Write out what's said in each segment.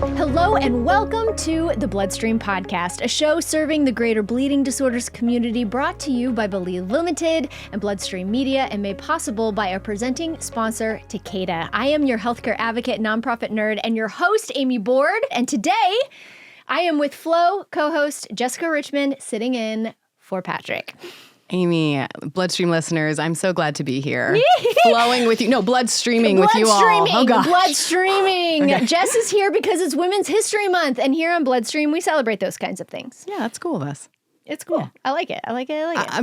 Hello and welcome to the BloodStream podcast, a show serving the greater bleeding disorders community, brought to you by Believe Limited and BloodStream Media and made possible by our presenting sponsor, Takeda. I am your healthcare advocate, nonprofit nerd, and your host, Amy Board. And today, I am with Flo co-host Jessica Richmond, sitting in for Patrick. Amy, BloodStream listeners, I'm so glad to be here. Flowing with you. No, blood streaming with you all. Oh, gosh. Blood streaming. Okay. Jess is here because it's Women's History Month. And here on BloodStream, we celebrate those kinds of things. Yeah, that's cool of us. It's cool. Yeah. I like it.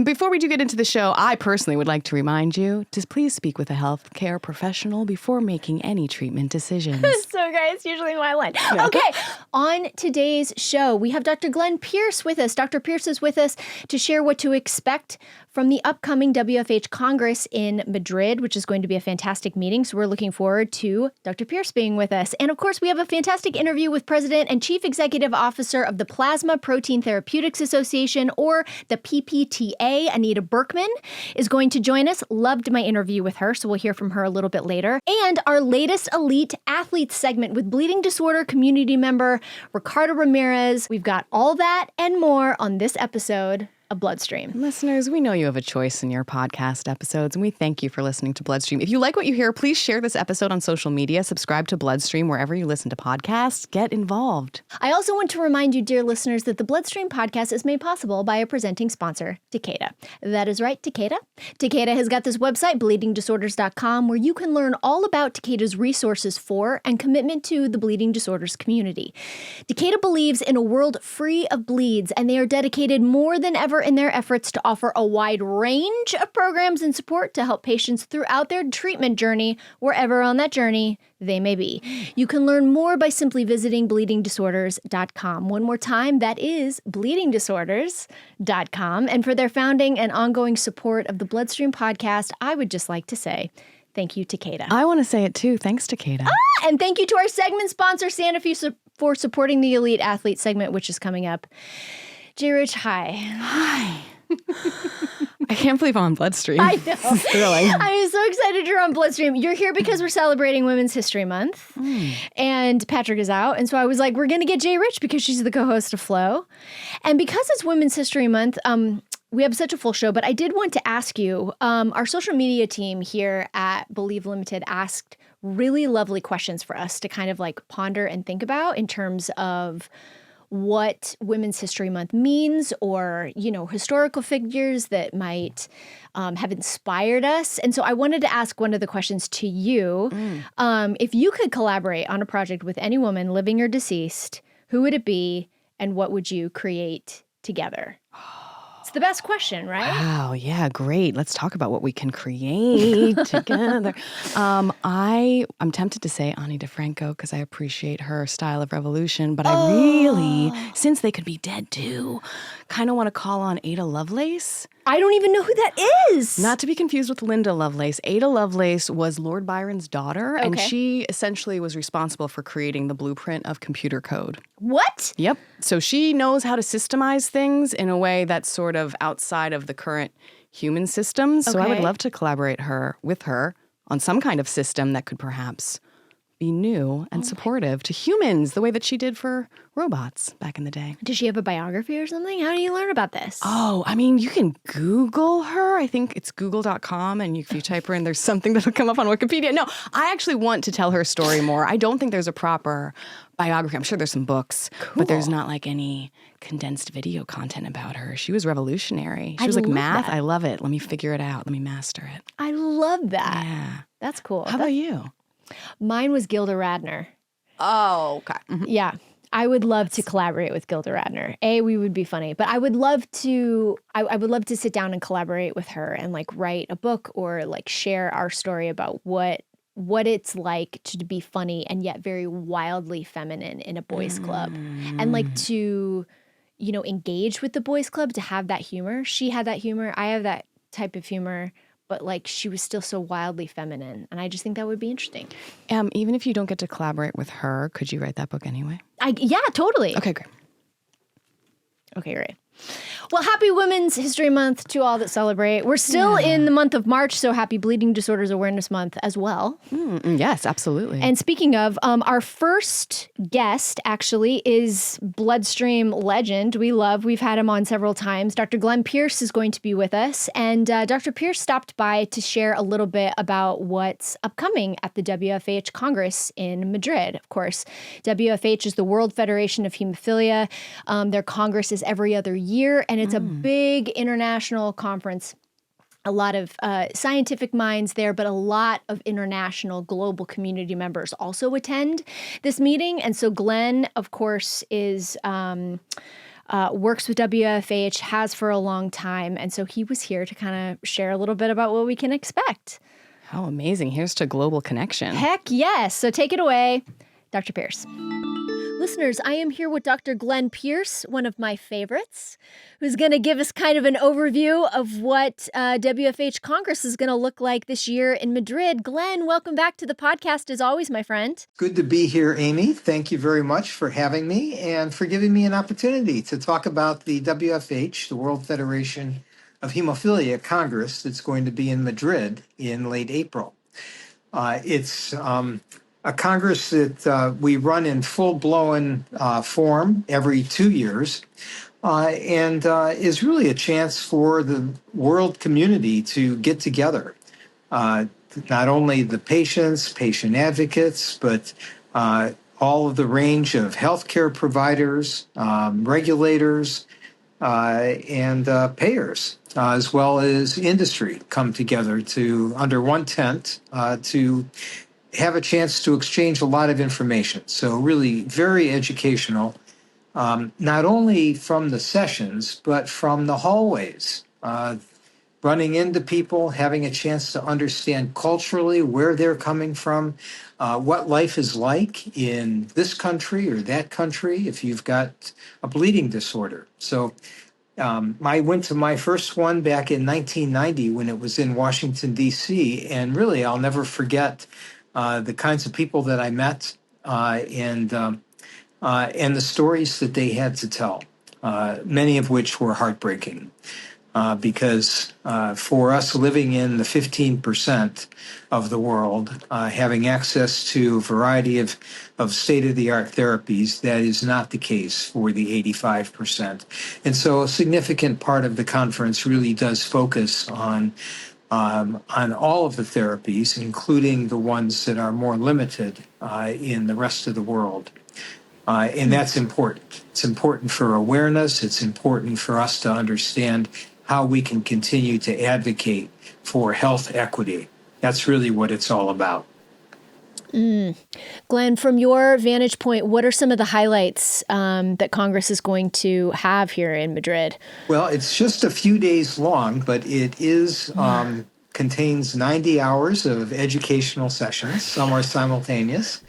Before we do get into the show, I personally would like to remind you to please speak with a healthcare professional before making any treatment decisions. So, guys, usually my line. Yeah. Okay, on today's show, we have Dr. Glenn Pierce with us. Dr. Pierce is with us to share what to expect from the upcoming WFH Congress in Madrid, which is going to be a fantastic meeting. So we're looking forward to Dr. Pierce being with us. And of course, we have a fantastic interview with President and Chief Executive Officer of the Plasma Protein Therapeutics Association, or the PPTA. Anita Birkman is going to join us. Loved my interview with her, so we'll hear from her a little bit later. And our latest Elite Athletes segment with bleeding disorder community member Ricardo Ramirez. We've got all that and more on this episode of BloodStream. Listeners, we know you have a choice in your podcast episodes, and we thank you for listening to BloodStream. If you like what you hear, please share this episode on social media, subscribe to BloodStream wherever you listen to podcasts, get involved. I also want to remind you, dear listeners, that the BloodStream podcast is made possible by a presenting sponsor, Takeda. That is right, Takeda. Takeda has got this website, bleedingdisorders.com, where you can learn all about Takeda's resources for and commitment to the bleeding disorders community. Takeda believes in a world free of bleeds, and they are dedicated more than ever in their efforts to offer a wide range of programs and support to help patients throughout their treatment journey, wherever on that journey they may be. You can learn more by simply visiting bleedingdisorders.com. One more time, that is bleedingdisorders.com. And for their founding and ongoing support of the BloodStream podcast, I would just like to say thank you, Takeda. I want to say it too. Thanks, Takeda. And thank you to our segment sponsor, Sanofi, for supporting the Elite Athlete segment, which is coming up. J. Rich, hi. Hi. I can't believe I'm on BloodStream. I know. This is thrilling. I'm so excited you're on BloodStream. You're here because we're celebrating Women's History Month, and Patrick is out. And so I was like, we're going to get J. Rich because she's the co-host of Flow. And because it's Women's History Month, we have such a full show, but I did want to ask you, our social media team here at Believe Limited asked really lovely questions for us to kind of like ponder and think about in terms of what Women's History Month means, or, you know, historical figures that might have inspired us. And so I wanted to ask one of the questions to you. If you could collaborate on a project with any woman, living or deceased, who would it be, and what would you create together? It's the best question, right? Wow, yeah, great. Let's talk about what we can create together. I'm tempted to say Ani DeFranco because I appreciate her style of revolution, but I really, since they could be dead too, kind of want to call on Ada Lovelace. I don't even know who that is. Not to be confused with Linda Lovelace. Ada Lovelace was Lord Byron's daughter, and she essentially was responsible for creating the blueprint of computer code. What? Yep. So she knows how to systemize things in a way that's sort of outside of the current human systems. So I would love to collaborate with her on some kind of system that could perhaps be new and supportive to humans the way that she did for robots back in the day. Does she have a biography or something? How do you learn about this? Oh, I mean, you can Google her. I think it's google.com, and if you type her in, there's something that'll come up on Wikipedia. No, I actually want to tell her story more. I don't think there's a proper biography. I'm sure there's some books, but there's not like any condensed video content about her. She was revolutionary. She was like, math, I love it. Let me figure it out. Let me master it. I love that. Yeah. That's cool. How about you? Mine was Gilda Radner. Oh, okay. Mm-hmm. Yeah. I would love to collaborate with Gilda Radner. We would be funny, but I would love to, I would love to sit down and collaborate with her and like write a book or like share our story about what it's like to be funny and yet very wildly feminine in a boys club, and like to, you know, engage with the boys club, to have that humor. She had that humor. I have that type of humor. But like she was still so wildly feminine. And I just think that would be interesting. Even if you don't get to collaborate with her, could you write that book anyway? Yeah, totally. Okay, great. Okay, great. Well, happy Women's History Month to all that celebrate. We're still in the month of March, so happy Bleeding Disorders Awareness Month as well. Yes, absolutely. And speaking of, our first guest actually is BloodStream legend. We've had him on several times. Dr. Glenn Pierce is going to be with us. And Dr. Pierce stopped by to share a little bit about what's upcoming at the WFH Congress in Madrid. Of course, WFH is the World Federation of Hemophilia. Their Congress is every other year, and it's a big international conference. A lot of scientific minds there, but a lot of international global community members also attend this meeting. And so Glenn, of course, is works with WFH, has for a long time. And so he was here to kind of share a little bit about what we can expect. How amazing. Here's to global connection. Heck yes. So take it away, Dr. Pierce. Listeners, I am here with Dr. Glenn Pierce, one of my favorites, who's going to give us kind of an overview of what WFH Congress is going to look like this year in Madrid. Glenn, welcome back to the podcast as always, my friend. Good to be here, Amy. Thank you very much for having me and for giving me an opportunity to talk about the WFH, the World Federation of Hemophilia Congress that's going to be in Madrid in late April. It's a Congress that we run in full-blown form every 2 years and is really a chance for the world community to get together. Not only the patients, patient advocates, but all of the range of healthcare providers, regulators, and payers, as well as industry come together to under one tent to have a chance to exchange a lot of information. So really very educational, not only from the sessions, but from the hallways, running into people, having a chance to understand culturally where they're coming from, what life is like in this country or that country if you've got a bleeding disorder. So I went to my first one back in 1990 when it was in Washington, D.C., and really I'll never forget the kinds of people that I met and the stories that they had to tell, many of which were heartbreaking. Because for us living in the 15% of the world, having access to a variety of state-of-the-art therapies, that is not the case for the 85%. And so a significant part of the conference really does focus on all of the therapies, including the ones that are more limited in the rest of the world. And that's important. It's important for awareness. It's important for us to understand how we can continue to advocate for health equity. That's really what it's all about. Glenn, from your vantage point, what are some of the highlights that Congress is going to have here in Madrid? Well, it's just a few days long, but it is contains 90 hours of educational sessions. Some are simultaneous.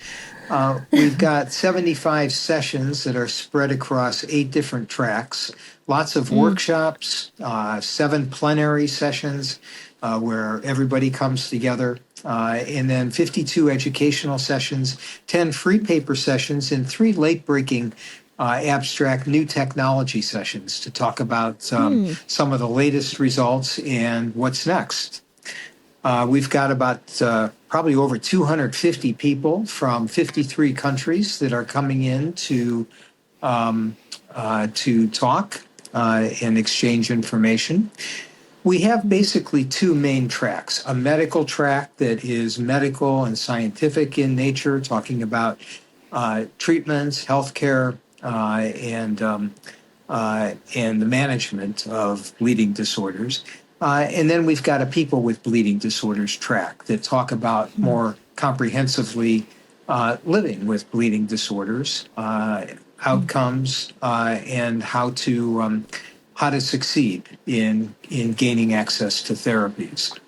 We've got 75 sessions that are spread across 8 different tracks, lots of workshops, 7 plenary sessions where everybody comes together, and then 52 educational sessions, 10 free paper sessions, and 3 late-breaking abstract new technology sessions to talk about some of the latest results and what's next. We've got about probably over 250 people from 53 countries that are coming in to talk and exchange information. We have basically 2 main tracks, a medical track that is medical and scientific in nature, talking about treatments, healthcare, and the management of bleeding disorders. And then we've got a people with bleeding disorders track that talk about more comprehensively living with bleeding disorders, outcomes, and how to succeed in gaining access to therapies.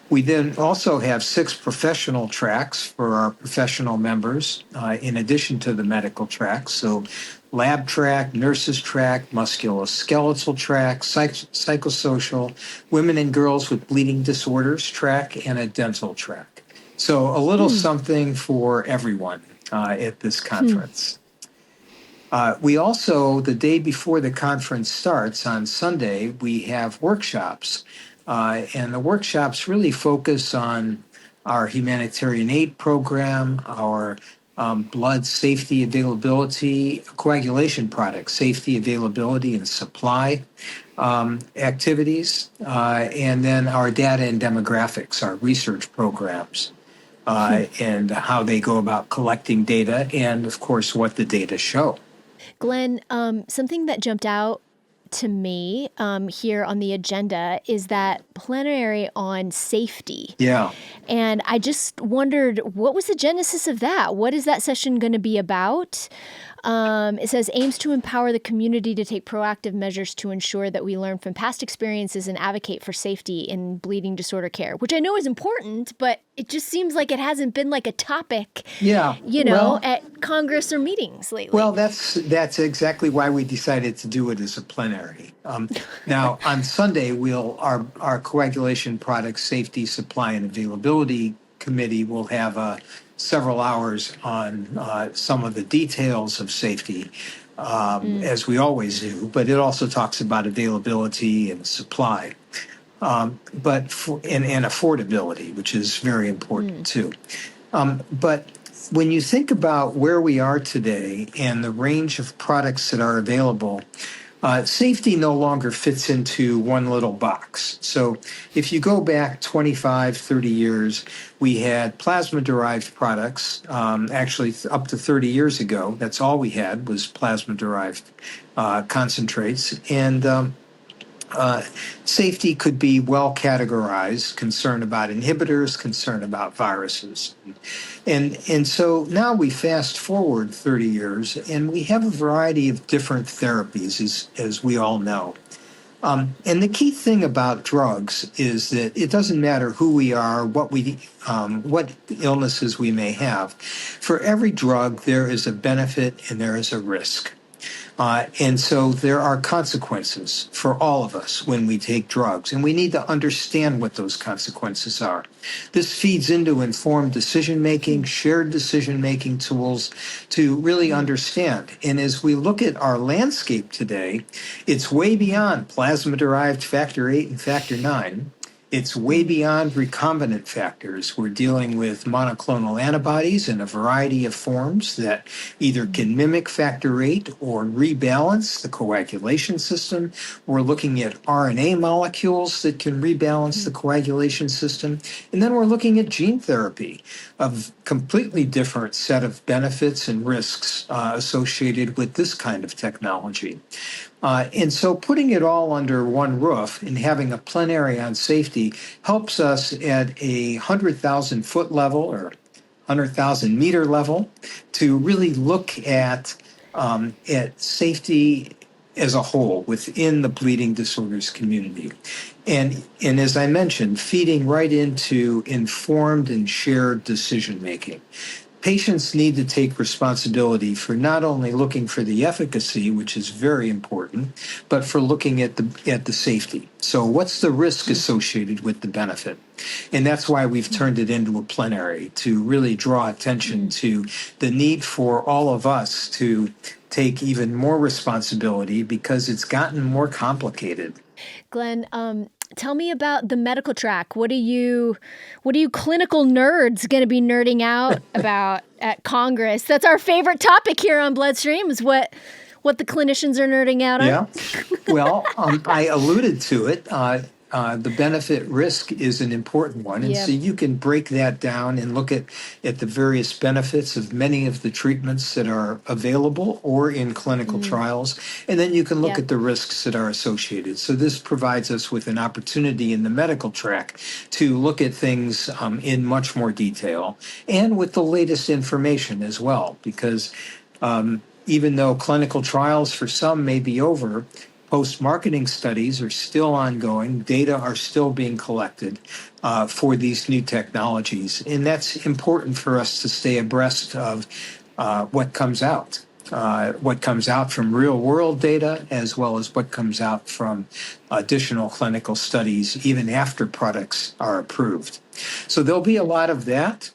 We then also have 6 professional tracks for our professional members, in addition to the medical tracks. So lab track, nurses track, musculoskeletal track, psychosocial, women and girls with bleeding disorders track, and a dental track. So a little something for everyone at this conference. We also, the day before the conference starts on Sunday, we have workshops. And the workshops really focus on our humanitarian aid program, our blood safety availability, coagulation products, safety availability and supply activities, and then our data and demographics, our research programs, and how they go about collecting data, and of course, what the data show. Glenn, something that jumped out to me here on the agenda is that plenary on safety. Yeah. And I just wondered, what was the genesis of that? What is that session going to be about? It says aims to empower the community to take proactive measures to ensure that we learn from past experiences and advocate for safety in bleeding disorder care, which I know is important, but it just seems like it hasn't been like a topic, at Congress or meetings lately. Well, that's exactly why we decided to do it as a plenary. Now, on Sunday, our coagulation products safety, supply, and availability committee will have several hours on some of the details of safety, as we always do, but it also talks about availability and supply, and affordability, which is very important too. But when you think about where we are today and the range of products that are available, safety no longer fits into one little box. So if you go back 25, 30 years, we had plasma-derived products. Actually, up to 30 years ago, that's all we had was plasma-derived concentrates. And safety could be well categorized, concern about inhibitors, concern about viruses. And so now we fast forward 30 years and we have a variety of different therapies, as we all know. And the key thing about drugs is that it doesn't matter who we are, what illnesses we may have. For every drug, there is a benefit and there is a risk. And so there are consequences for all of us when we take drugs, and we need to understand what those consequences are. This feeds into informed decision-making, shared decision-making tools to really understand. And as we look at our landscape today, it's way beyond plasma-derived factor VIII and factor IX. It's way beyond recombinant factors. We're dealing with monoclonal antibodies in a variety of forms that either can mimic factor VIII or rebalance the coagulation system. We're looking at RNA molecules that can rebalance the coagulation system. And then we're looking at gene therapy of completely different set of benefits and risks associated with this kind of technology. And so putting it all under one roof and having a plenary on safety helps us at a 100,000 foot level or 100,000 meter level to really look at safety as a whole within the bleeding disorders community. And as I mentioned, feeding right into informed and shared decision making. Patients need to take responsibility for not only looking for the efficacy, which is very important, but for looking at the safety. So what's the risk associated with the benefit? And that's why we've turned it into a plenary to really draw attention to the need for all of us to take even more responsibility because it's gotten more complicated. Glenn, tell me about the medical track. What are you clinical nerds going to be nerding out about at Congress? That's our favorite topic here on BloodStream is what the clinicians are nerding out on. Yeah. Well, I alluded to it. The benefit risk is an important one. And so you can break that down and look at the various benefits of many of the treatments that are available or in clinical trials. And then you can look at the risks that are associated. So this provides us with an opportunity in the medical track to look at things in much more detail and with the latest information as well. Because even though clinical trials for some may be over, post-marketing studies are still ongoing. Data are still being collected for these new technologies. And that's important for us to stay abreast of what comes out from real-world data, as well as what comes out from additional clinical studies, even after products are approved. So there'll be a lot of that.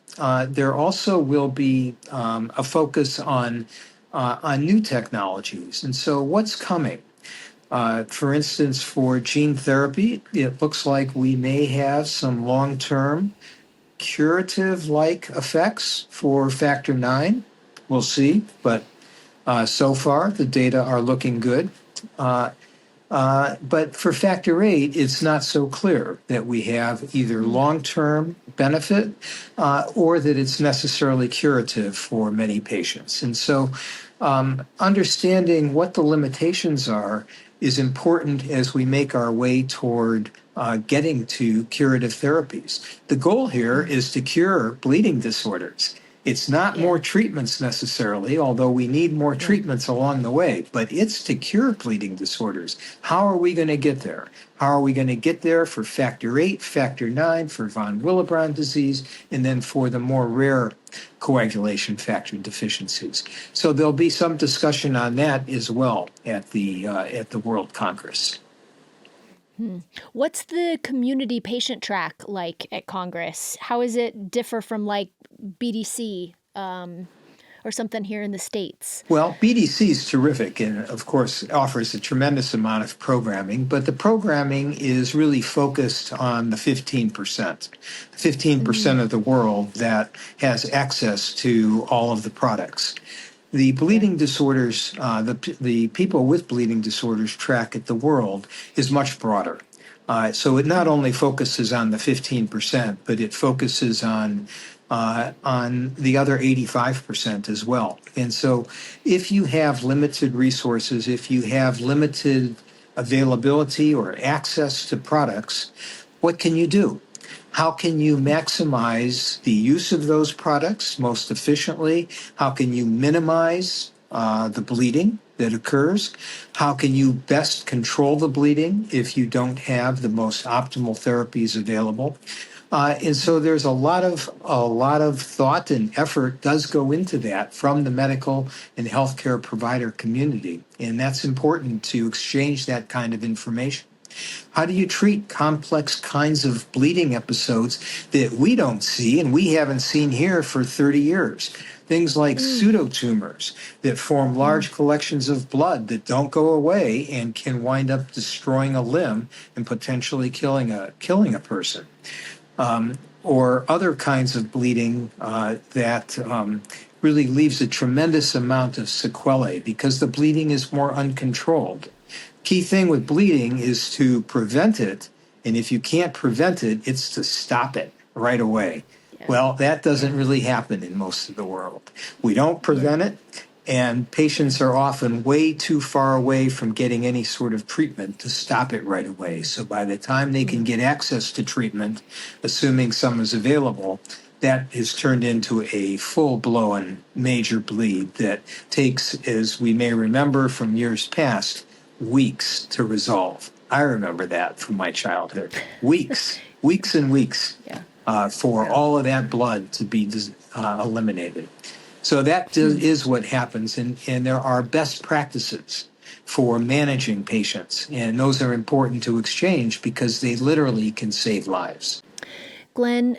There also will be a focus on on new technologies. And so what's coming? For instance, for gene therapy, it looks like we may have some long-term curative-like effects for factor IX. We'll see, but so far the data are looking good. But for factor VIII, it's not so clear that we have either long-term benefit or that it's necessarily curative for many patients. And so understanding what the limitations are is important as we make our way toward getting to curative therapies. The goal here is to cure bleeding disorders. It's not more treatments necessarily, although we need more treatments along the way, but it's to cure bleeding disorders. How are we going to get there? How are we going to get there for factor VIII, factor IX, for von Willebrand disease, and then for the more rare coagulation factor deficiencies? So there'll be some discussion on that as well at the World Congress. What's the community patient track like at Congress? How does it differ from like BDC or something here in the States? Well, BDC is terrific and, of course, offers a tremendous amount of programming, but the programming is really focused on the 15%, 15% of the world that has access to all of the products. The bleeding disorders, the people with bleeding disorders track at the world is much broader. So it not only focuses on the 15%, but it focuses on the other 85% as well. And so if you have limited resources, if you have limited availability or access to products, what can you do? How can you maximize the use of those products most efficiently? How can you minimize the bleeding that occurs? How can you best control the bleeding if you don't have the most optimal therapies available? And so there's a lot of thought and effort does go into that from the medical and healthcare provider community. And that's important to exchange that kind of information. How do you treat complex kinds of bleeding episodes that we don't see and we haven't seen here for 30 years? Things like pseudotumors that form large collections of blood that don't go away and can wind up destroying a limb and potentially killing a person. Or other kinds of bleeding that really leaves a tremendous amount of sequelae because the bleeding is more uncontrolled. Key thing with bleeding is to prevent it, and if you can't prevent it, it's to stop it right away. Yeah. Well, that doesn't really happen in most of the world. We don't prevent it, and patients are often way too far away from getting any sort of treatment to stop it right away. So by the time they can get access to treatment, assuming some is available, that is turned into a full-blown major bleed that takes, as we may remember from years past, weeks to resolve. I remember that from my childhood. Weeks and weeks for all of that blood to be eliminated. So that is what happens, and there are best practices for managing patients, and those are important to exchange because they literally can save lives. Glenn,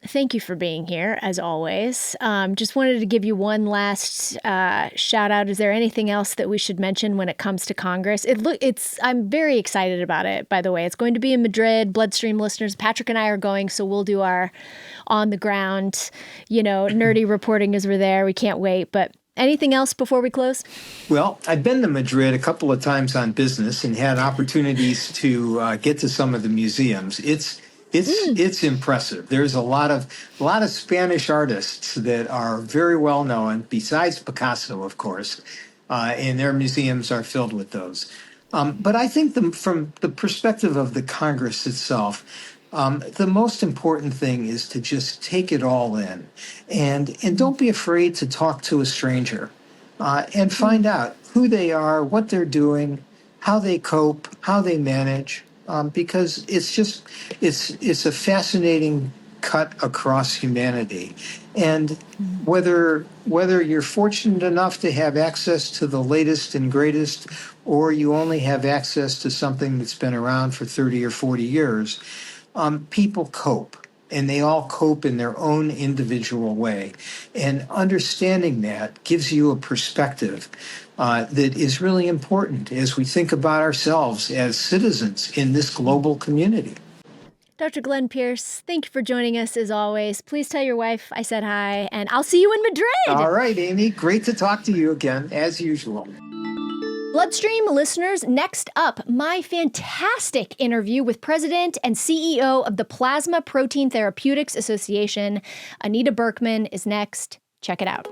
thank you for being here, as always. Just wanted to give you one last shout out. Is there anything else that we should mention when it comes to Congress? I'm very excited about it, by the way. It's going to be in Madrid. BloodStream listeners, Patrick and I are going, so we'll do our on-the-ground, nerdy reporting as we're there. We can't wait. But anything else before we close? Well, I've been to Madrid a couple of times on business and had opportunities to get to some of the museums. It's impressive. There's a lot of Spanish artists that are very well known, besides Picasso, of course, and their museums are filled with those. But I think from the perspective of the Congress itself, the most important thing is to just take it all in, and don't be afraid to talk to a stranger, and find out who they are, what they're doing, how they cope, how they manage. Because it's a fascinating cut across humanity, and whether you're fortunate enough to have access to the latest and greatest, or you only have access to something that's been around for 30 or 40 years, people cope. and they all cope in their own individual way. And understanding that gives you a perspective that is really important as we think about ourselves as citizens in this global community. Dr. Glenn Pierce, thank you for joining us as always. Please tell your wife I said hi, and I'll see you in Madrid. All right, Amy, great to talk to you again, as usual. BloodStream listeners, next up, my fantastic interview with President and CEO of the Plasma Protein Therapeutics Association. Anita Birkman is next. Check it out.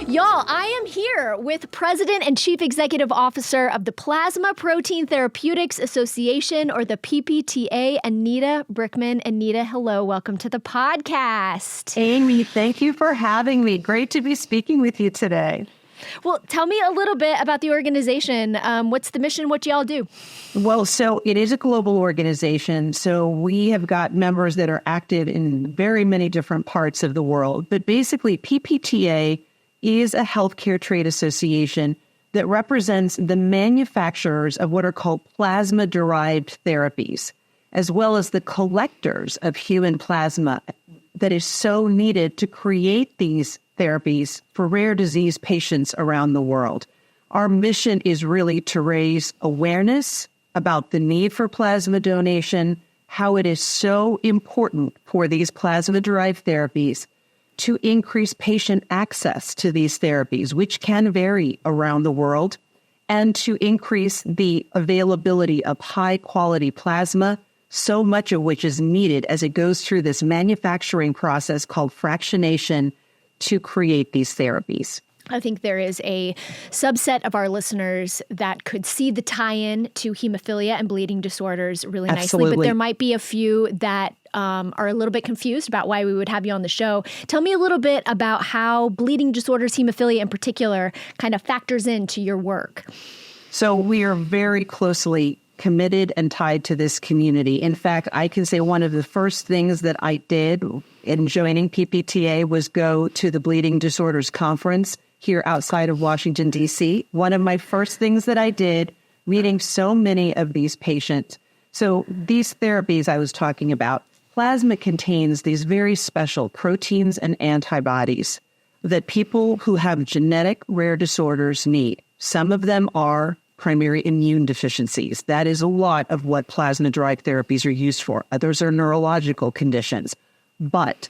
Y'all, I am here with President and Chief Executive Officer of the Plasma Protein Therapeutics Association, or the PPTA, Anita Birkman. Anita, hello. Welcome to the podcast. Amy, thank you for having me. Great to be speaking with you today. Well, tell me a little bit about the organization. What's the mission? What do y'all do? Well, so it is a global organization. So we have got members that are active in very many different parts of the world. But basically, PPTA is a healthcare trade association that represents the manufacturers of what are called plasma-derived therapies, as well as the collectors of human plasma that is so needed to create these therapies for rare disease patients around the world. Our mission is really to raise awareness about the need for plasma donation, how it is so important for these plasma-derived therapies, to increase patient access to these therapies, which can vary around the world, and to increase the availability of high-quality plasma, so much of which is needed as it goes through this manufacturing process called fractionation to create these therapies. I think there is a subset of our listeners that could see the tie-in to hemophilia and bleeding disorders really nicely, but there might be a few that are a little bit confused about why we would have you on the show. Tell me a little bit about how bleeding disorders, hemophilia in particular, kind of factors into your work. So we are very closely committed and tied to this community. In fact, I can say one of the first things that I did in joining PPTA was go to the Bleeding Disorders Conference here outside of Washington, D.C. One of my first things that I did, meeting so many of these patients. So these therapies I was talking about, plasma contains these very special proteins and antibodies that people who have genetic rare disorders need. Some of them are primary immune deficiencies. That is a lot of what plasma-derived therapies are used for. Others are neurological conditions. But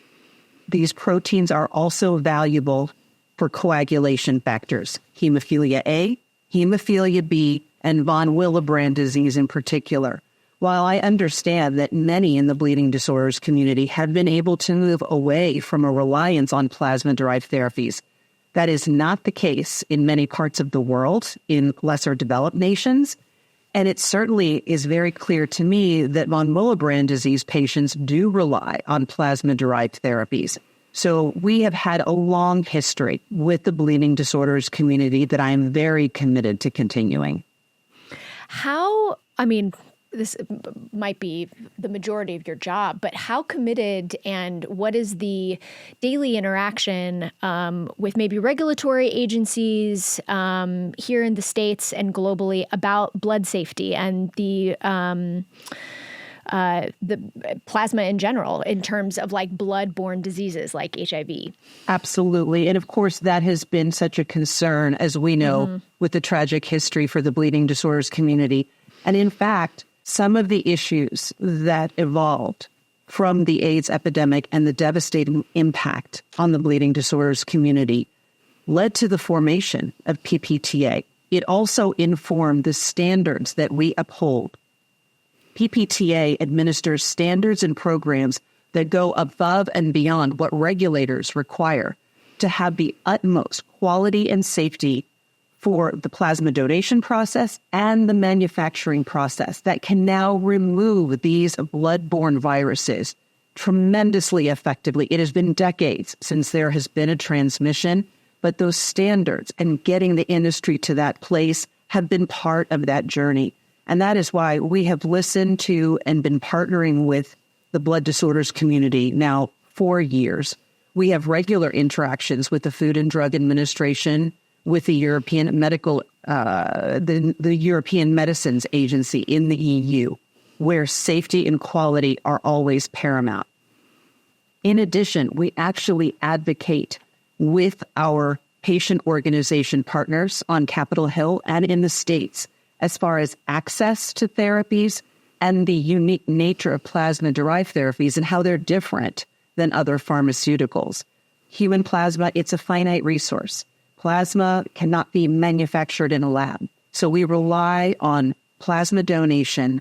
these proteins are also valuable for coagulation factors, hemophilia A, hemophilia B, and von Willebrand disease in particular. While I understand that many in the bleeding disorders community have been able to move away from a reliance on plasma-derived therapies, that is not the case in many parts of the world, in lesser developed nations. And it certainly is very clear to me that von Willebrand disease patients do rely on plasma-derived therapies. So we have had a long history with the bleeding disorders community that I am very committed to continuing. This might be the majority of your job, but how committed and what is the daily interaction with maybe regulatory agencies here in the States and globally about blood safety and the plasma in general in terms of like blood-borne diseases like HIV? Absolutely. And of course, that has been such a concern, as we know, with the tragic history for the bleeding disorders community. And in fact, some of the issues that evolved from the AIDS epidemic and the devastating impact on the bleeding disorders community led to the formation of PPTA. It also informed the standards that we uphold. PPTA administers standards and programs that go above and beyond what regulators require to have the utmost quality and safety for the plasma donation process and the manufacturing process that can now remove these blood-borne viruses tremendously effectively. It has been decades since there has been a transmission, but those standards and getting the industry to that place have been part of that journey. And that is why we have listened to and been partnering with the blood disorders community now for years. We have regular interactions with the Food and Drug Administration, with the European Medical, the European Medicines Agency in the EU. where safety and quality are always paramount. In addition, we actually advocate with our patient organization partners on Capitol Hill and in the States as far as access to therapies and the unique nature of plasma-derived therapies and how they're different than other pharmaceuticals. Human plasma, it's a finite resource. Plasma cannot be manufactured in a lab. So we rely on plasma donation,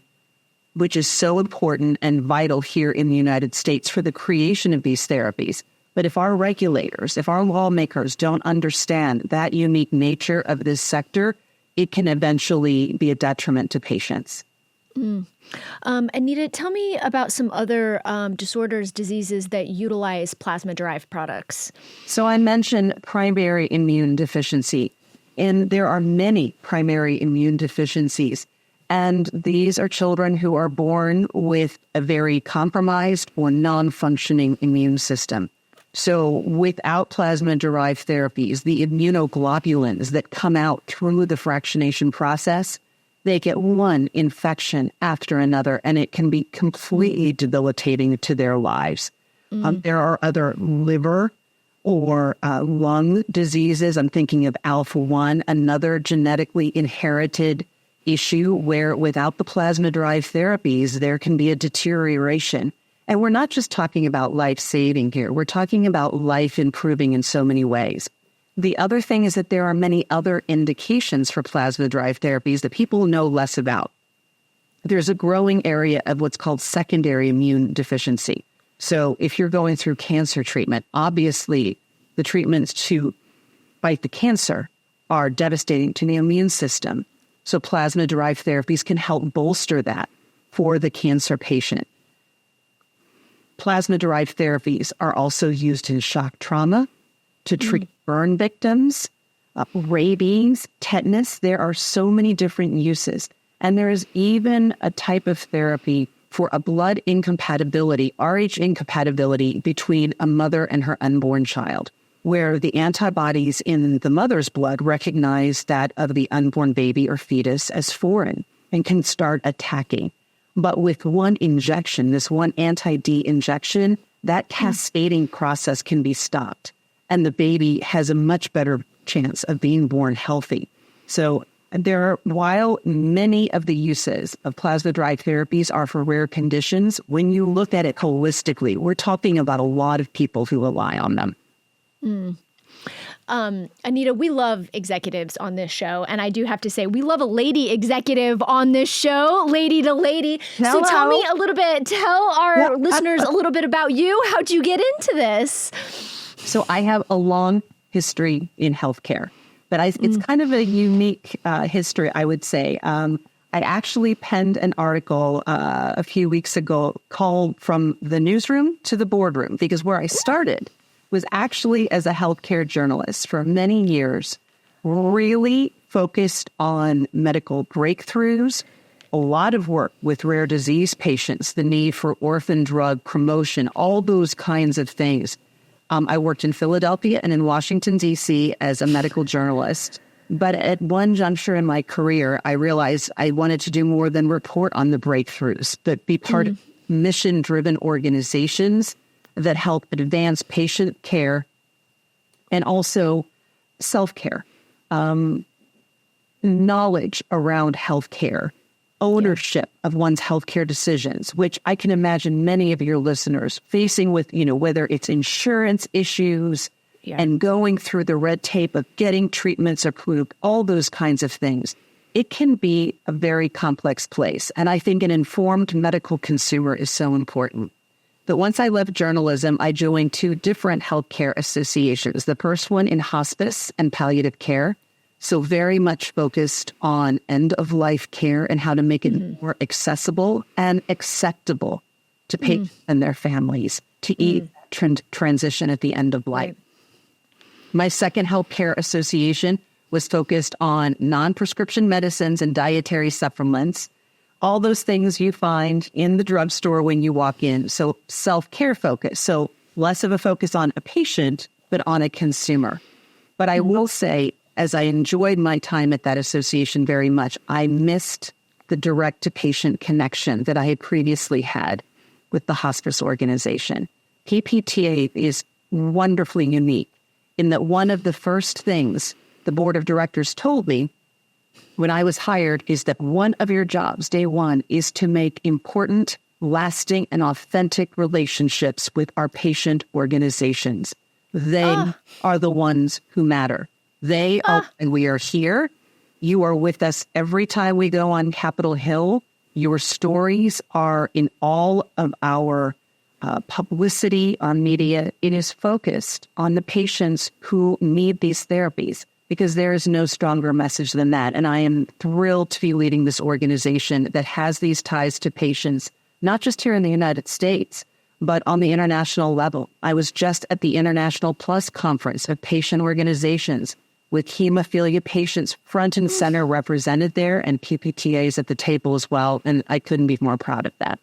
which is so important and vital here in the United States for the creation of these therapies. But if our regulators, if our lawmakers don't understand that unique nature of this sector, it can eventually be a detriment to patients. Anita, tell me about some other disorders, diseases that utilize plasma-derived products. So I mentioned primary immune deficiency, and there are many primary immune deficiencies. And these are children who are born with a very compromised or non-functioning immune system. So without plasma-derived therapies, the immunoglobulins that come out through the fractionation process, they get one infection after another, and it can be completely debilitating to their lives. There are other liver or lung diseases. I'm thinking of alpha-1, another genetically inherited issue where without the plasma-derived therapies, there can be a deterioration. And we're not just talking about life-saving here. We're talking about life-improving in so many ways. The other thing is that there are many other indications for plasma-derived therapies that people know less about. There's a growing area of what's called secondary immune deficiency. So if you're going through cancer treatment, obviously the treatments to fight the cancer are devastating to the immune system. So plasma-derived therapies can help bolster that for the cancer patient. Plasma-derived therapies are also used in shock trauma to treat burn victims, rabies, tetanus. There are so many different uses. And there is even a type of therapy for a blood incompatibility, Rh incompatibility between a mother and her unborn child, where the antibodies in the mother's blood recognize that of the unborn baby or fetus as foreign and can start attacking. But with one injection, this one anti-D injection, that cascading process can be stopped, and the baby has a much better chance of being born healthy. So while many of the uses of plasma-derived therapies are for rare conditions, when you look at it holistically, we're talking about a lot of people who rely on them. Anita, we love executives on this show, and I do have to say, we love a lady executive on this show, lady to lady. Hello. So tell me a little bit, tell our listeners a little bit about you. How'd you get into this? So I have a long history in healthcare, but it's kind of a unique history, I would say. I actually penned an article a few weeks ago called From the Newsroom to the Boardroom, because where I started was actually as a healthcare journalist for many years, really focused on medical breakthroughs, a lot of work with rare disease patients, the need for orphan drug promotion, all those kinds of things. I worked in Philadelphia and in Washington, D.C. as a medical journalist. But at one juncture in my career, I realized I wanted to do more than report on the breakthroughs, but be part of mission-driven organizations that help advance patient care and also self-care, knowledge around healthcare, ownership of one's healthcare decisions, which I can imagine many of your listeners facing with, whether it's insurance issues and going through the red tape of getting treatments approved, all those kinds of things. It can be a very complex place. And I think an informed medical consumer is so important. But once I left journalism, I joined two different healthcare associations. The first one in hospice and palliative care. So very much focused on end-of-life care and how to make it more accessible and acceptable to patients and their families to ease transition at the end of life. Right. My second healthcare association was focused on non-prescription medicines and dietary supplements, all those things you find in the drugstore when you walk in. So self-care focus. So less of a focus on a patient, but on a consumer. But I will say, as I enjoyed my time at that association very much, I missed the direct-to-patient connection that I had previously had with the hospice organization. PPTA is wonderfully unique in that one of the first things the board of directors told me when I was hired is that one of your jobs, day one, is to make important, lasting, and authentic relationships with our patient organizations. They are the ones who matter. They are, and we are here. You are with us every time we go on Capitol Hill. Your stories are in all of our publicity on media. It is focused on the patients who need these therapies, because there is no stronger message than that. And I am thrilled to be leading this organization that has these ties to patients, not just here in the United States, but on the international level. I was just at the International Plus Conference of patient organizations with hemophilia patients front and center represented there, and PPTAs at the table as well. And I couldn't be more proud of that.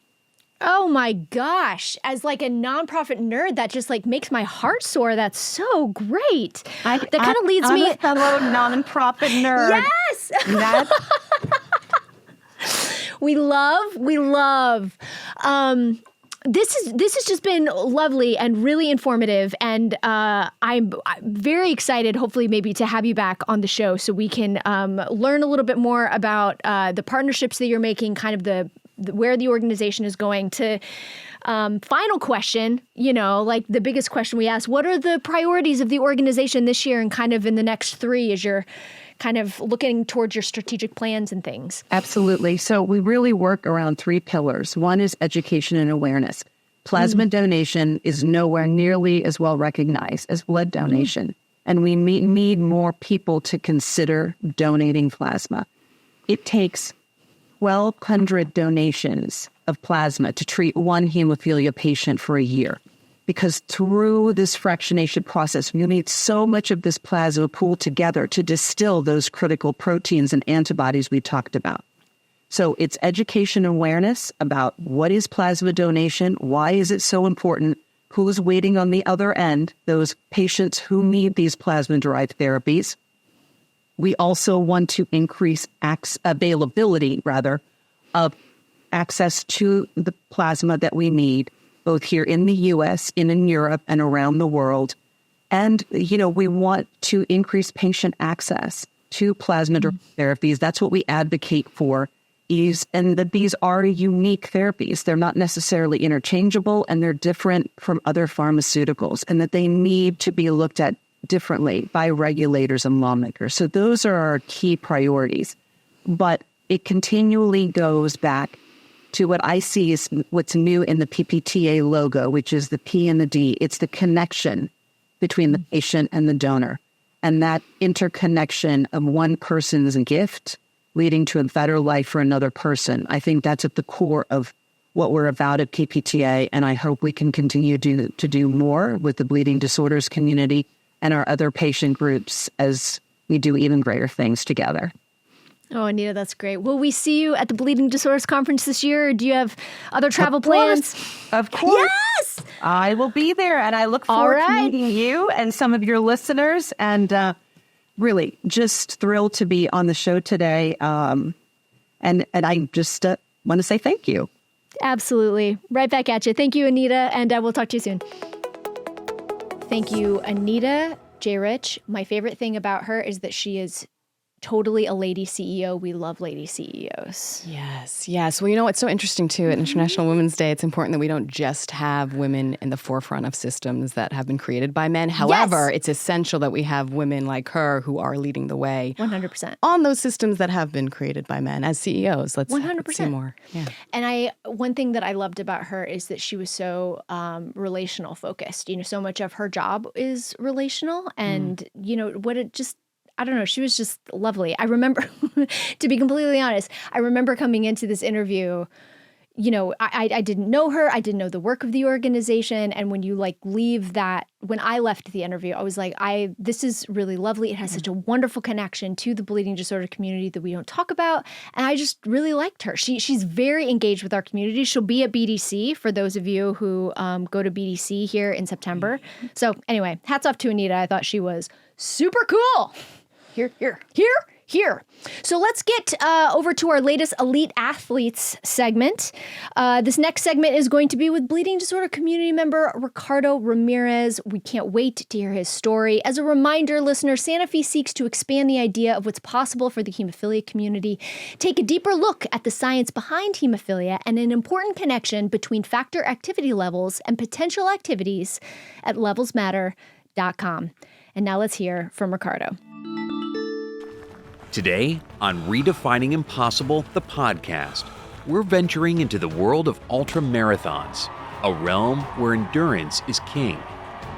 Oh my gosh. As like a nonprofit nerd, that just like makes my heart soar. That's so great. That kind of leads me. I'm a fellow nonprofit nerd. Yes. We love. This has just been lovely and really informative, and I'm very excited, hopefully maybe to have you back on the show so we can learn a little bit more about the partnerships that you're making, kind of where the organization is going. To final question, like the biggest question we ask, what are the priorities of the organization this year and kind of in the next 3 as you're kind of looking towards your strategic plans and things? Absolutely. So we really work around 3 pillars. One is education and awareness. Plasma donation is nowhere nearly as well recognized as blood donation. And we need more people to consider donating plasma. It takes 1,200 donations of plasma to treat one hemophilia patient for a year. Because through this fractionation process, you need so much of this plasma pooled together to distill those critical proteins and antibodies we talked about. So it's education and awareness about what is plasma donation, why is it so important, who is waiting on the other end, those patients who need these plasma-derived therapies. We also want to increase availability of access to the plasma that we need, both here in the U.S., in Europe, and around the world. And, we want to increase patient access to plasma therapies. That's what we advocate for, and that these are unique therapies. They're not necessarily interchangeable, and they're different from other pharmaceuticals, and that they need to be looked at differently by regulators and lawmakers. So those are our key priorities. But it continually goes back to what I see is what's new in the PPTA logo, which is the P and the D. It's the connection between the patient and the donor, and that interconnection of one person's gift leading to a better life for another person. I think that's at the core of what we're about at PPTA, and I hope we can continue to do more with the bleeding disorders community and our other patient groups as we do even greater things together. Oh, Anita, that's great. Will we see you at the Bleeding Disorders Conference this year, or do you have other travel plans? Of course. Yes! I will be there, and I look forward to meeting you and some of your listeners, and really just thrilled to be on the show today. And I just want to say thank you. Absolutely. Right back at you. Thank you, Anita, and we'll talk to you soon. Thank you, Anita J. Rich. My favorite thing about her is that she is totally a lady CEO. We love lady CEOs. Yes. Well, it's so interesting too. At International Women's Day, it's important that we don't just have women in the forefront of systems that have been created by men. However, it's essential that we have women like her who are leading the way 100% on those systems that have been created by men as CEOs. Let's 100% see more. Yeah. And one thing that I loved about her is that she was so relational focused. So much of her job is relational, and I don't know. She was just lovely. I remember, to be completely honest, I remember coming into this interview, I didn't know her. I didn't know the work of the organization. And when you leave that, when I left the interview, I was like, this is really lovely. It has such a wonderful connection to the bleeding disorder community that we don't talk about. And I just really liked her. She's very engaged with our community. She'll be at BDC for those of you who go to BDC here in September. So anyway, hats off to Anita. I thought she was super cool. Here. here. So let's get over to our latest Elite Athletes segment. This next segment is going to be with bleeding disorder community member Ricardo Ramirez. We can't wait to hear his story. As a reminder, listener, Sanofi seeks to expand the idea of what's possible for the hemophilia community, take a deeper look at the science behind hemophilia and an important connection between factor activity levels and potential activities at levelsmatter.com. And now let's hear from Ricardo. Today, on Redefining Impossible, the podcast, we're venturing into the world of ultra-marathons, a realm where endurance is king,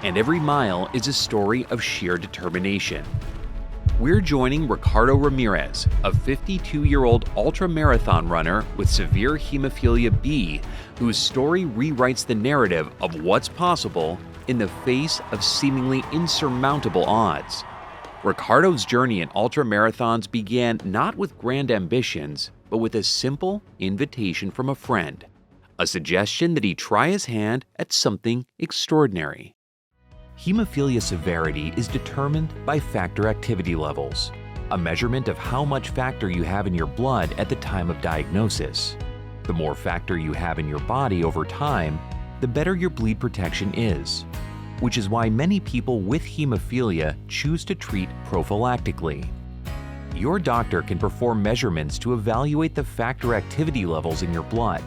and every mile is a story of sheer determination. We're joining Ricardo Ramirez, a 52-year-old ultra-marathon runner with severe hemophilia B, whose story rewrites the narrative of what's possible in the face of seemingly insurmountable odds. Ricardo's journey in ultramarathons began not with grand ambitions, but with a simple invitation from a friend, a suggestion that he try his hand at something extraordinary. Hemophilia severity is determined by factor activity levels, a measurement of how much factor you have in your blood at the time of diagnosis. The more factor you have in your body over time, the better your bleed protection is, which is why many people with hemophilia choose to treat prophylactically. Your doctor can perform measurements to evaluate the factor activity levels in your blood.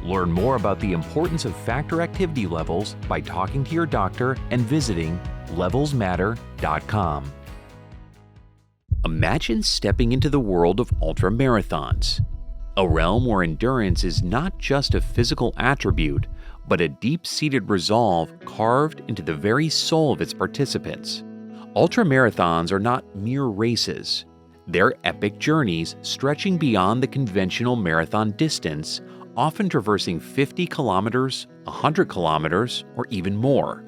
Learn more about the importance of factor activity levels by talking to your doctor and visiting levelsmatter.com. Imagine stepping into the world of ultramarathons, a realm where endurance is not just a physical attribute, but a deep-seated resolve carved into the very soul of its participants. Ultramarathons are not mere races. They're epic journeys stretching beyond the conventional marathon distance, often traversing 50 kilometers, 100 kilometers, or even more,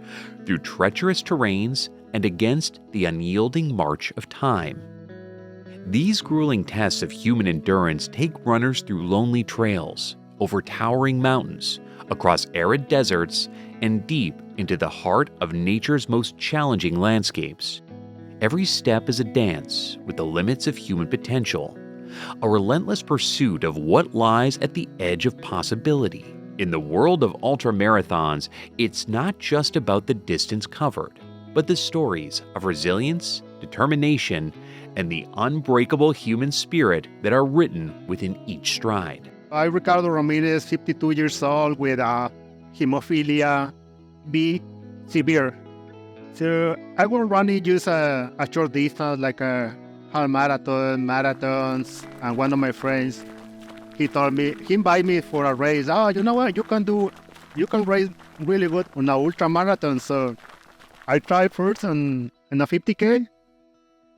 through treacherous terrains and against the unyielding march of time. These grueling tests of human endurance take runners through lonely trails, over towering mountains, across arid deserts, and deep into the heart of nature's most challenging landscapes. Every step is a dance with the limits of human potential, a relentless pursuit of what lies at the edge of possibility. In the world of ultramarathons, it's not just about the distance covered, but the stories of resilience, determination, and the unbreakable human spirit that are written within each stride. I'm Ricardo Ramirez, 52 years old with hemophilia B severe. So I will running just a short distance like a half marathon, marathons, and one of my friends, he invited me for a race. Oh, you know what, you can race really good on an ultra marathon. So I tried first on a 50K.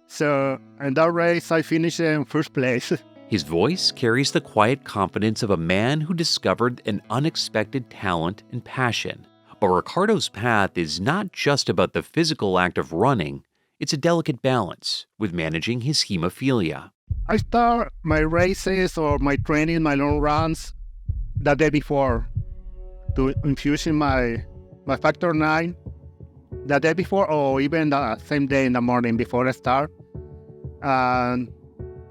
So in that race, I finished in first place. His voice carries the quiet confidence of a man who discovered an unexpected talent and passion. But Ricardo's path is not just about the physical act of running, it's a delicate balance with managing his hemophilia. I start my races or my training, my long runs, the day before to infusing my factor 9 the day before or even the same day in the morning before I start. And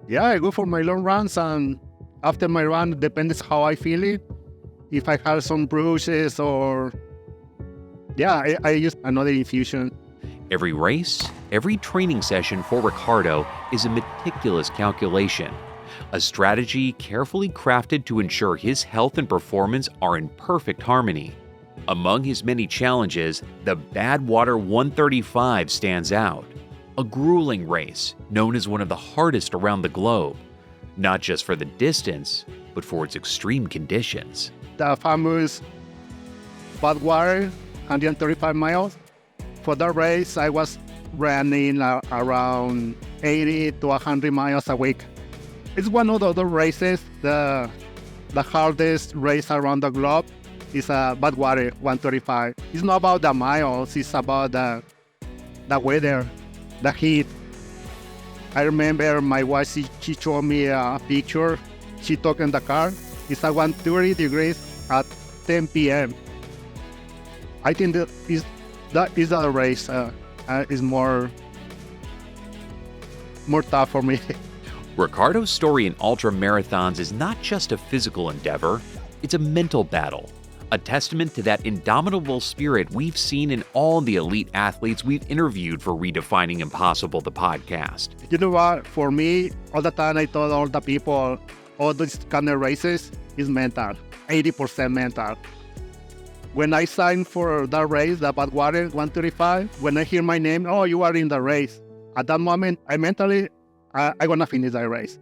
yeah, I go for my long runs, and after my run, it depends how I feel it. If I have some bruises or... yeah, I use another infusion. Every race, every training session for Ricardo is a meticulous calculation, a strategy carefully crafted to ensure his health and performance are in perfect harmony. Among his many challenges, the Badwater 135 stands out. A grueling race known as one of the hardest around the globe, not just for the distance, but for its extreme conditions. The famous Badwater, 135 miles. For that race, I was running around 80 to 100 miles a week. It's one of the races, the hardest race around the globe is a Badwater 135. It's not about the miles, it's about the weather. The heat. I remember my wife, she showed me a picture she took in the car. It's at 130 degrees at 10 p.m. I think that is a race is more tough for me. Ricardo's story in ultramarathons is not just a physical endeavor, it's a mental battle, a testament to that indomitable spirit we've seen in all the elite athletes we've interviewed for Redefining Impossible, the podcast. You know what? For me, all the time I told all the people, all these kind of races is mental, 80% mental. When I signed for that race, the Badwater 135, when I hear my name, oh, you are in the race. At that moment, I mentally, I'm going to finish that race.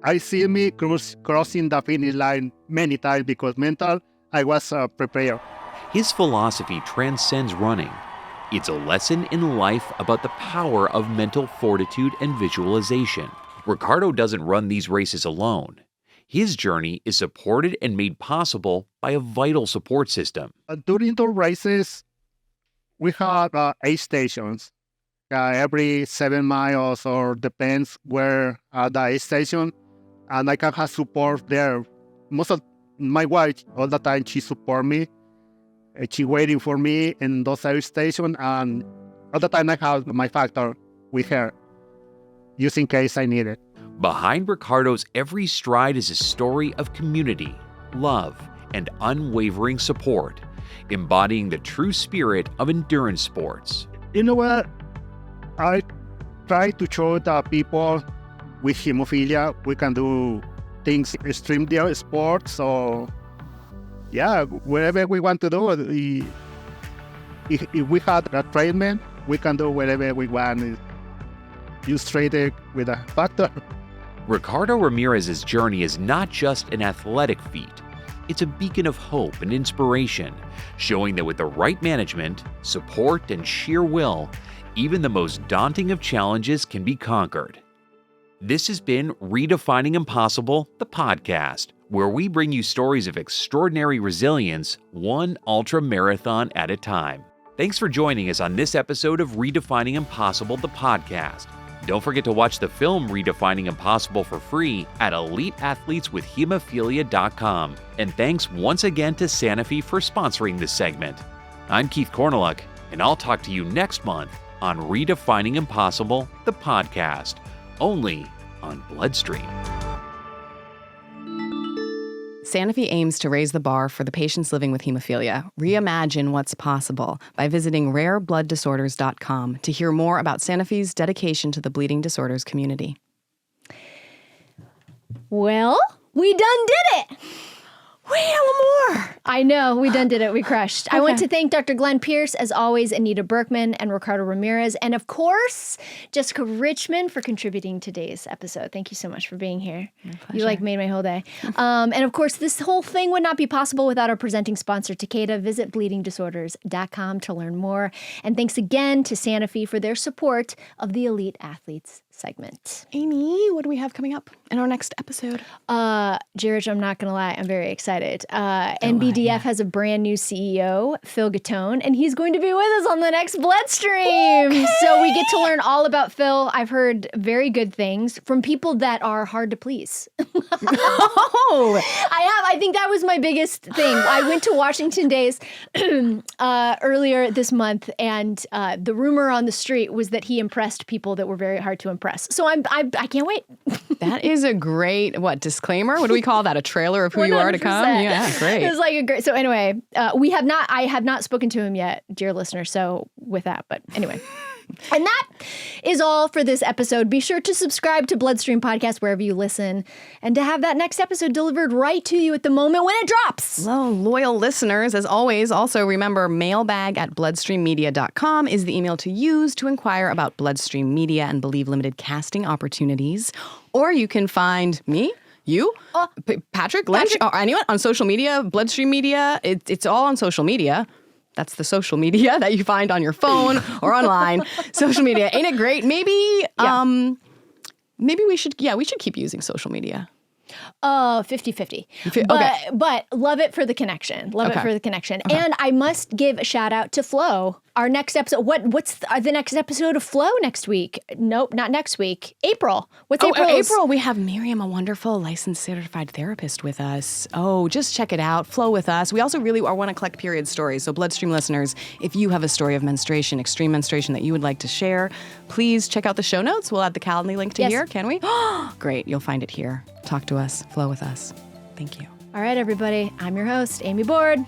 I see me crossing the finish line many times because mental, I was prepared. His philosophy transcends running. It's a lesson in life about the power of mental fortitude and visualization. Ricardo doesn't run these races alone. His journey is supported and made possible by a vital support system. During the races, we have aid stations. Every 7 miles or depends where the aid station, and I can have support there. Most of my wife, all the time, she support me. She waiting for me in those aid stations, and all the time I have my factor with her, just in case I need it. Behind Ricardo's every stride is a story of community, love, and unwavering support, embodying the true spirit of endurance sports. You know what? I try to show the people with hemophilia we can do things extreme sports, or whatever we want to do. If we had a treatment, we can do whatever we want. Use treat it with a factor. Ricardo Ramirez's journey is not just an athletic feat. It's a beacon of hope and inspiration, showing that with the right management, support, and sheer will, even the most daunting of challenges can be conquered. This has been Redefining Impossible, the podcast, where we bring you stories of extraordinary resilience, one ultra marathon at a time. Thanks for joining us on this episode of Redefining Impossible, the podcast. Don't forget to watch the film Redefining Impossible for free at EliteAthletesWithHemophilia.com. And thanks once again to Sanofi for sponsoring this segment. I'm Keith Korneluk, and I'll talk to you next month on Redefining Impossible, the podcast, only on BloodStream. Sanofi aims to raise the bar for the patients living with hemophilia. Reimagine what's possible by visiting rareblooddisorders.com to hear more about Sanofi's dedication to the bleeding disorders community. Well, we done did it. Wait, one more. I know, we done did it. We crushed. Okay. I want to thank Dr. Glenn Pierce, as always, Anita Birkman, and Ricardo Ramirez, and of course, Jessica Richmond for contributing to today's episode. Thank you so much for being here. My pleasure. You made my whole day. And of course, this whole thing would not be possible without our presenting sponsor, Takeda. Visit bleedingdisorders.com to learn more. And thanks again to Sanofi for their support of the Elite Athletes segment. Amy, what do we have coming up in our next episode? Jared, I'm not going to lie, I'm very excited. NBDF has a brand new CEO, Phil Gattone, and he's going to be with us on the next BloodStream. Okay. So we get to learn all about Phil. I've heard very good things from people that are hard to please. Oh, I think that was my biggest thing. I went to Washington Days earlier this month, and the rumor on the street was that he impressed people that were very hard to impress. So I can't wait. That is a great, disclaimer? What do we call that? A trailer of who 100%. You are to come? Yeah, great. It was like a great, so anyway, I have not spoken to him yet, dear listener, so with that, but anyway. And that is all for this episode. Be sure to subscribe to BloodStream Podcast wherever you listen, and to have that next episode delivered right to you at the moment when it drops. Well, loyal listeners, as always, also remember mailbag@bloodstreammedia.com is the email to use to inquire about BloodStream Media and Believe Limited casting opportunities. Or you can find me, you, Patrick Lynch, or anyone on social media, BloodStream Media. It's all on social media. That's the social media that you find on your phone or online. Social media. Ain't it great? Maybe we should keep using social media. 50-50. But love it for the connection. Love it for the connection. Okay. And I must give a shout out to Flo our next episode. What's the next episode of Flow next week? Nope, not next week. April. What's April? April, we have Miriam, a wonderful licensed certified therapist with us. Oh, just check it out. Flow with us. We also really want to collect period stories. So BloodStream listeners, if you have a story of menstruation, extreme menstruation that you would like to share, please check out the show notes. We'll add the Calendly link to here. Can we? Great. You'll find it here. Talk to us. Flow with us. Thank you. All right, everybody. I'm your host, Amy Board.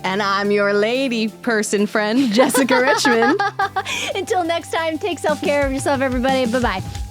And I'm your lady person friend, Jessica Richmond. Until next time, take self-care of yourself, everybody. Bye-bye.